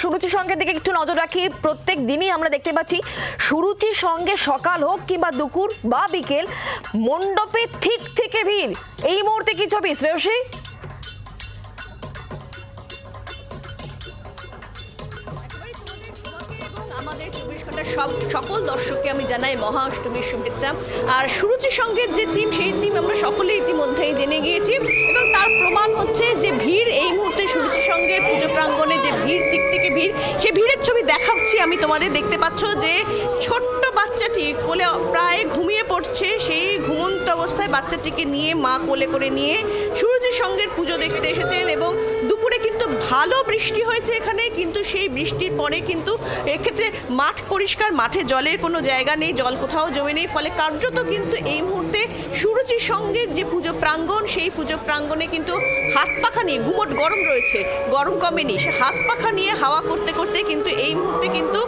সুরুচির সঙ্গের দিকে একটু নজর রাখি। প্রত্যেক দিনই আমরা দেখতে পাচ্ছি সুরুচির সঙ্গে সকাল হোক কিংবা দুপুর বা বিকেল মণ্ডপে ঠিক থেকে ভিড়। এই মুহূর্তে কি ছবি শ্রেয়সী? আমাদের 24 ঘন্টার সকল দর্শককে আমি জানাই মহা অষ্টমীর শুভেচ্ছা। আর সুরুচির সঙ্গের যে থিম, সেই থিম আমরা সকলে ইতিমধ্যেই জেনে গিয়েছি এবং তার প্রমাণ হচ্ছে যে ভিড় এই মুহূর্তে সুরুচির সঙ্গের পুজো প্রাঙ্গণে যে ভিড়, দিক থেকে ভিড়, সেই ভিড়ের ছবি দেখাচ্ছি আমি তোমাদের। দেখতে পাচ্ছ যে ছোট্ট বাচ্চাটি কোলে প্রায় ঘুমিয়ে পড়ছে, সেই ঘুমন্ত অবস্থায় বাচ্চাটিকে নিয়ে মা কোলে করে নিয়ে সুরুচির সঙ্গের পুজো দেখতে এসেছেন। এবং দুপুরে কিন্তু ভালো বৃষ্টি হয়েছে এখানে, কিন্তু সেই বৃষ্টির পরে কিন্তু এক্ষেত্রে মাঠ পরিষ্কার, মাঠে জলের কোনো জায়গা নেই, জল কোথাও জমে নেই, ফলে কার্যত কিন্তু এই মুহূর্তে সুরুচির সঙ্গের যে পুজো প্রাঙ্গণ, সেই পুজো প্রাঙ্গণে কিন্তু হাত পাখা নিয়ে গুমট গরম রয়েছে, গরম কমেনি, সে হাত পাখা নিয়ে হাওয়া করতে করতে কিন্তু এই মুহূর্তে কিন্তু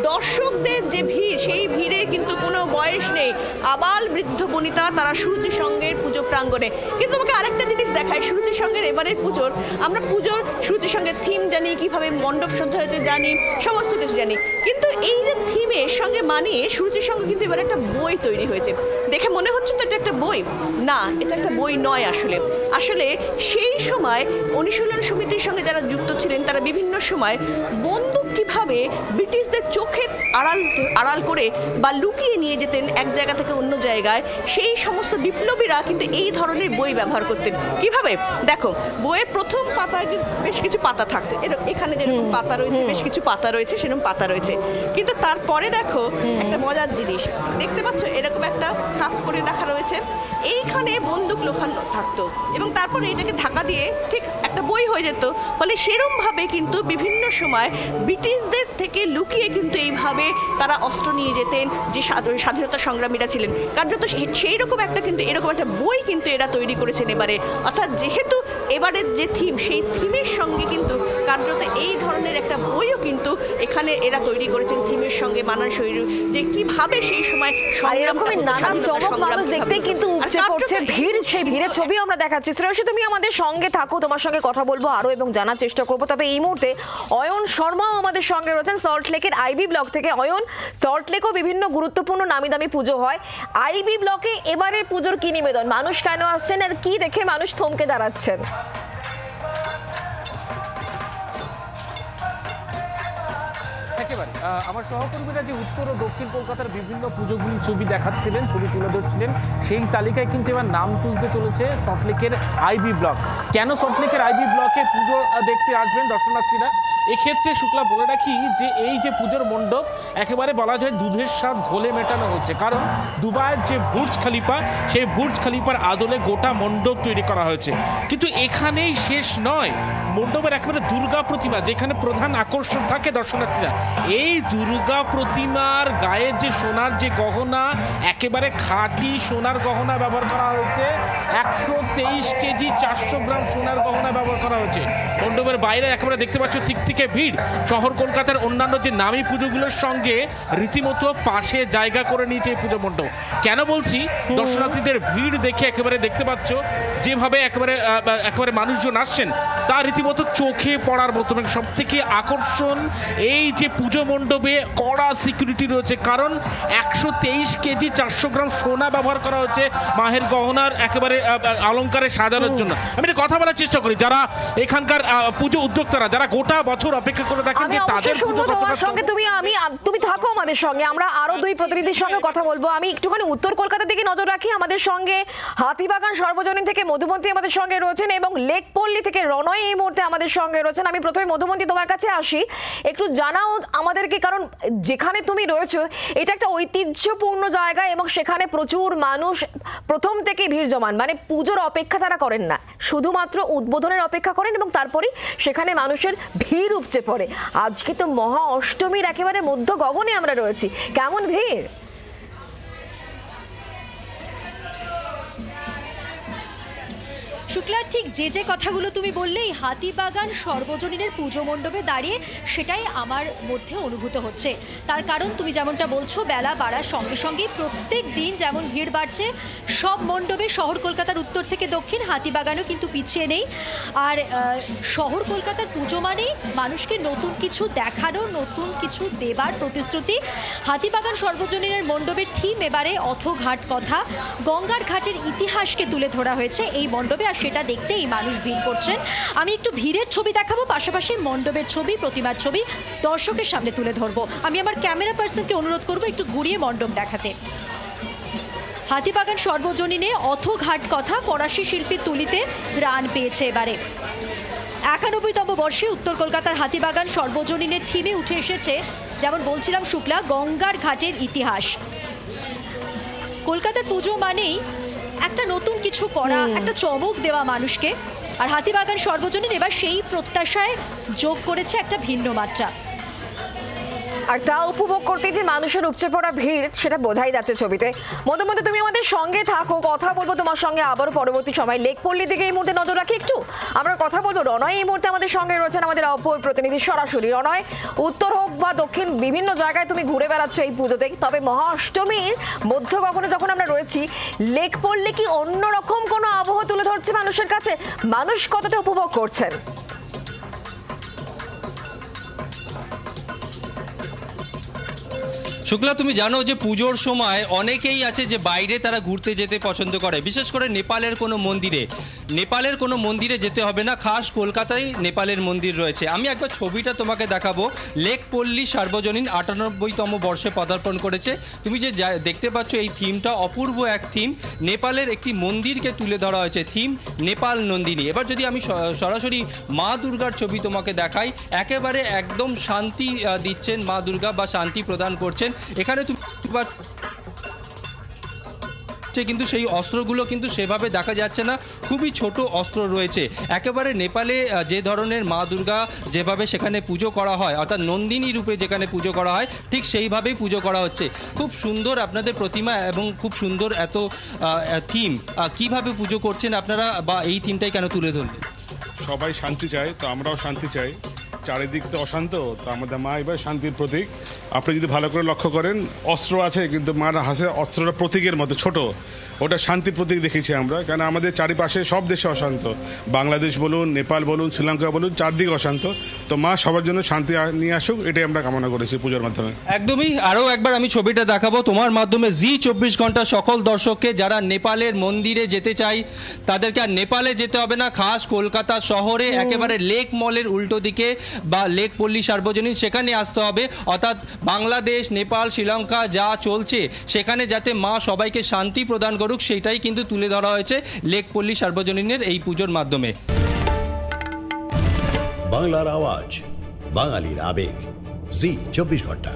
দর্শকদের যে ভিড়, সেই ভিড়ে কিন্তু কোনো বয়স নেই, আবাল বৃদ্ধ বনিতা তারা সুরুচির সঙ্গের পুজো প্রাঙ্গণে। কিন্তু তোমাকে আরেকটা জিনিস দেখায় সুরুচির সঙ্গের এবারের পুজোর, আমরা পুজোর সুরুচির সঙ্গের থিম জানি, কিভাবে মণ্ডপ সজ্জা হয়েছে জানি, সমস্ত কিছু জানি, কিন্তু এই যে থিমের সঙ্গে মানিয়ে সুরুচির সঙ্গে কিন্তু এবার একটা বই তৈরি হয়েছে। দেখে মনে হচ্ছে তো এটা একটা বই, না এটা একটা বই নয়। আসলে আসলে সেই সময় অনুশীলন সমিতির সঙ্গে যারা যুক্ত ছিলেন তারা বিভিন্ন সময় বন্দুক কিভাবে ব্রিটিশদের চোখে আড়াল করে বা লুকিয়ে নিয়ে যেতেন এক জায়গা থেকে অন্য জায়গায়, সেই সমস্ত বিপ্লবীরা কিন্তু এই ধরনের বই ব্যবহার করতেন। কিভাবে দেখো, বইয়ের প্রথম পাতায় বেশ কিছু পাতা থাকতো, এখানে যেরকম পাতা রয়েছে, বেশ কিছু পাতা রয়েছে, সেরকম পাতা রয়েছে, কিন্তু তারপরে দেখো একটা মজার জিনিস দেখতে পাচ্ছ, এরকম একটা কাপ করে রাখা রয়েছে, এইখানে বন্দুক লোখানো থাকতো এবং তারপরে এটাকে ঢাকা দিয়ে ঠিক একটা বই হয়ে যেত। ফলে সেরমভাবে কিন্তু বিভিন্ন সময় ব্রিটিশদের থেকে লুকিয়ে কিন্তু এইভাবে তারা অস্ত্র নিয়ে যেতেন যে স্বাধীনতা সংগ্রামীরা ছিলেন। কার্যত সেই রকম একটা কিন্তু এরকম একটা বই কিন্তু এরা তৈরি করেছেন এবারে। অর্থাৎ যেহেতু এবারের যে থিম, সেই থিমের সঙ্গে কিন্তু কার্যত এই ধরনের একটা বইও কিন্তু এখানে এরা তৈরি করেছেন থিমের সঙ্গে মানানসই, যে কিভাবে সেই সময় দেখতে কিন্তু উপচে পড়ছে ভিড়, সেই ভিড়ের ছবি আমরা দেখাচ্ছি। শ্রেয়সী, তুমি আমাদের সঙ্গে থাকো, তোমার সঙ্গে কথা বলবো আরো এবং জানার চেষ্টা করবো। তবে এই মুহূর্তে অয়ন শর্মাও আমাদের সঙ্গে রয়েছেন সল্টলেকের আইবি ব্লক থেকে। অয়ন, সল্টলেকেও বিভিন্ন গুরুত্বপূর্ণ নামি দামি পুজো হয়, আইবি ব্লকে এবারে পুজোর কি নিবেদন, মানুষ কেন আসছেন আর কি দেখে মানুষ থমকে দাঁড়াচ্ছেন? একেবারে আমার সহকর্মীরা যে উত্তর ও দক্ষিণ কলকাতার বিভিন্ন পুজোগুলির ছবি দেখাচ্ছিলেন, ছবি তুলে ধরছিলেন, সেই তালিকায় কিন্তু এবার নাম তুলতে চলেছে সল্টলেকের আইবি ব্লক। কেন সল্টলেকের আইবি ব্লকে পুজো দেখতে আসবেন দর্শনার্থীরা? এক্ষেত্রে শুক্লা বলে রাখি যে এই যে পুজোর মণ্ডপ একেবারে বলা যায় দুধের স্বাদ ঘোলে মেটানো হচ্ছে, কারণ দুবাইয়ের যে বুর্জ খলিফা, সেই বুর্জ খলিফার আদলে গোটা মণ্ডপ তৈরি করা হয়েছে। কিন্তু এখানেই শেষ নয়, মণ্ডপের একেবারে দুর্গা প্রতিমা, যেখানে প্রধান আকর্ষণ থাকে দর্শনার্থীরা, এই দুর্গা প্রতিমার গায়ের যে সোনার যে গহনা, একেবারে খাঁটি সোনার গহনা ব্যবহার করা হয়েছে। 123 কেজি 400 গ্রাম সোনার গহনা ব্যবহার করা হয়েছে। মণ্ডপের বাইরে একেবারে দেখতে পাচ্ছ ঠিক থেকে ভিড়। শহর কলকাতার অন্যান্য যে নামী পুজোগুলোর সঙ্গে রীতিমতো পাশে জায়গা করে নিয়েছে এই পুজো মণ্ডপ। কেন বলছি, দর্শনার্থীদের ভিড় দেখে একেবারে দেখতে পাচ্ছ যেভাবে একেবারে মানুষজন আসছেন, তা রীতিমতো চোখে পড়ার মতো। সব থেকে আকর্ষণ এই যে পুজো মণ্ডপে কড়া সিকিউরিটি রয়েছে, কারণ 123 কেজি 400 গ্রাম সোনা ব্যবহার করা হয়েছে মাহের গহনার একেবারে অলঙ্কারে সাজানোর জন্য। আমি কথা বলার চেষ্টা করি যারা এখানকার পুজো উদ্যোক্তারা, যারা গোটা বছর অপেক্ষা করে দেখেন যে তাদের সঙ্গে তুমি থাকো আমাদের সঙ্গে, আমরা আরো দুই প্রতিনিধির সঙ্গে কথা বলবো। আমি একটুখানি উত্তর কলকাতার দিকে নজর রাখি। আমাদের সঙ্গে হাতিবাগান সর্বজনীন থেকে মধুমন্তী আমাদের সঙ্গে রয়েছেন এবং লেকপল্লী থেকে রনয় এই মুহূর্তে আমাদের সঙ্গে রয়েছেন। আমি প্রথমে মধুমন্তী তোমার কাছে আসি, একটু জানাও আমাদেরকে, কারণ যেখানে তুমি রয়েছো এটা একটা ঐতিহ্যপূর্ণ জায়গা এবং সেখানে প্রচুর মানুষ প্রথম থেকে ভিড় জমান, মানে পুজোর অপেক্ষা তারা করেন না, শুধুমাত্র উদ্বোধনের অপেক্ষা করেন এবং তারপরেই সেখানে মানুষের ভিড় উপচে পড়ে। আজকে তো মহা অষ্টমীর একেবারে মধ্য গগনে আমরা রয়েছি, কেমন ভিড়? শুক্লা, ঠিক যে কথাগুলো তুমি বললে এই হাতিবাগান সর্বজনীনের পুজো মণ্ডপে দাঁড়িয়ে সেটাই আমার মধ্যে অনুভূত হচ্ছে। তার কারণ তুমি যেমনটা বলছো, বেলা বাড়ার সঙ্গে সঙ্গে প্রত্যেক দিন যেমন ভিড় বাড়ছে সব মণ্ডপে, শহর কলকাতার উত্তর থেকে দক্ষিণ, হাতিবাগানও কিন্তু পিছিয়ে নেই। আর শহর কলকাতার পুজো মানেই মানুষকে নতুন কিছু দেখানো, নতুন কিছু দেবার প্রতিশ্রুতি। হাতিবাগান সর্বজনীনের মণ্ডপের থিম এবারে অথঘাট কথা, গঙ্গার ঘাটের ইতিহাসকে তুলে ধরা হয়েছে এই মণ্ডপে, আর সেটা দেখতে এই মানুষ ভিড় করছেন। আমি একটু ভিড়ের ছবি দেখাবো, পাশাপাশি মণ্ডপের ছবি, প্রতিমার ছবি দর্শকের সামনে তুলে ধরবো। আমি আমার ক্যামেরা পার্সনকে অনুরোধ করবো একটু ঘুরিয়ে মণ্ডপ দেখাতে। হাতিবাগান সর্বজনীনে অথঘাট কথা ফরাসি শিল্পীর তুলিতে প্রাণ পেয়েছে এবারে। 91তম বর্ষে উত্তর কলকাতার হাতিবাগান সর্বজনীনের থিমে উঠে এসেছে, যেমন বলছিলাম শুক্লা, গঙ্গার ঘাটের ইতিহাস। কলকাতার পুজো মানেই একটা নতুন কিছু করা, একটা চমক দেওয়া মানুষকে, আর হাতিবাগান সর্বজনীন এবার সেই প্রত্যাশায় যোগ করেছে একটা ভিন্ন মাত্রা। আর তা উপভোগ করতে যে মানুষের উপচে পড়া ভিড়, সেটা বোঝাই যাচ্ছে ছবিতে। মধ্যে মধ্যে তুমি আমাদের সঙ্গে থাকো, কথা বলবো তোমার সঙ্গে আবারও পরবর্তী সময়। লেক পল্লীর দিকে এই মুহূর্তে নজর রাখি একটু, আমরা কথা বলবো। রনয় এই মুহূর্তে আমাদের সঙ্গে রয়েছেন, আমাদের অপর প্রতিনিধি সরাসরি। রনয়, উত্তর হোক বা দক্ষিণ, বিভিন্ন জায়গায় তুমি ঘুরে বেড়াচ্ছ এই পুজোতে, তবে মহা অষ্টমীর মধ্য গগনে যখন আমরা রয়েছি, লেক পল্লী কি অন্যরকম কোনো আবহ তুলে ধরছে মানুষের কাছে? মানুষ কতটা উপভোগ করছেন? শুক্লা, তুমি জানো যে পুজোর সময় অনেকেই আছে যে বাইরে তারা ঘুরতে যেতে পছন্দ করে, বিশেষ করে নেপালের কোনো মন্দিরে যেতে হবে না, খাস কলকাতায় নেপালের মন্দির রয়েছে। আমি একবার ছবিটা তোমাকে দেখাবো। লেক পল্লী সার্বজনীন 98তম বর্ষে পদার্পণ করেছে। তুমি যে দেখতে পাচ্ছ এই থিমটা অপূর্ব এক থিম, নেপালের একটি মন্দিরকে তুলে ধরা হয়েছে, থিম নেপাল নন্দিনী। এবার যদি আমি সরাসরি মা দুর্গার ছবি তোমাকে দেখাই, একেবারে একদম শান্তি দিচ্ছেন মা দুর্গা বা শান্তি প্রদান করছেন। এখানে তুমি কিন্তু সেই অস্ত্রগুলো কিন্তু সেভাবে দেখা যাচ্ছে না, খুবই ছোট অস্ত্র রয়েছে। একেবারে নেপালে যে ধরনের মা দুর্গা যেভাবে সেখানে পুজো করা হয়, অর্থাৎ নন্দিনী রূপে যেখানে পুজো করা হয়, ঠিক সেইভাবেই পুজো করা হচ্ছে। খুব সুন্দর আপনাদের প্রতিমা এবং খুব সুন্দর এত থিম। কিভাবে পুজো করছেন আপনারা, বা এই থিমটাই কেন তুলে ধরলেন? সবাই শান্তি চায়, তো আমরাও শান্তি চাই। চারিদিক তো অশান্ত, তো আমাদের মা এবার শান্তির প্রতীক। আপনি যদি ভালো করে লক্ষ্য করেন, অস্ত্র আছে কিন্তু মার হাসে অস্ত্রটা প্রতীকের মতো ছোট, ওটা শান্তির প্রতীক দেখেছি আমরা। কেন আমাদের চারিপাশে সব দেশে অশান্ত, বাংলাদেশ বলুন, নেপাল বলুন, শ্রীলঙ্কা বলুন, চারদিকে অশান্ত। তো মা সবার জন্য শান্তি নিয়ে আসুক, এটাই আমরা কামনা করেছি পুজোর মাধ্যমে। একদমই। আরও একবার আমি ছবিটা দেখাবো তোমার মাধ্যমে, জি24 ঘন্টা সকল দর্শককে যারা নেপালের মন্দিরে যেতে চাই তাদেরকে আর নেপালে যেতে হবে না, খাস কলকাতা শহরে একেবারে লেক মলের উল্টো দিকে বা লেক পল্লী সার্বজনীন, সেখানে আসতে হবে। অর্থাৎ বাংলাদেশ, নেপাল, শ্রীলঙ্কা যা চলছে সেখানে যাতে মা সবাইকে শান্তি প্রদান করুক, সেটাই কিন্তু তুলে ধরা হয়েছে লেক পল্লী সার্বজনীনের এই পুজোর মাধ্যমে। বাংলার আওয়াজ, বাঙালির আবেগ, জি24 ঘন্টা।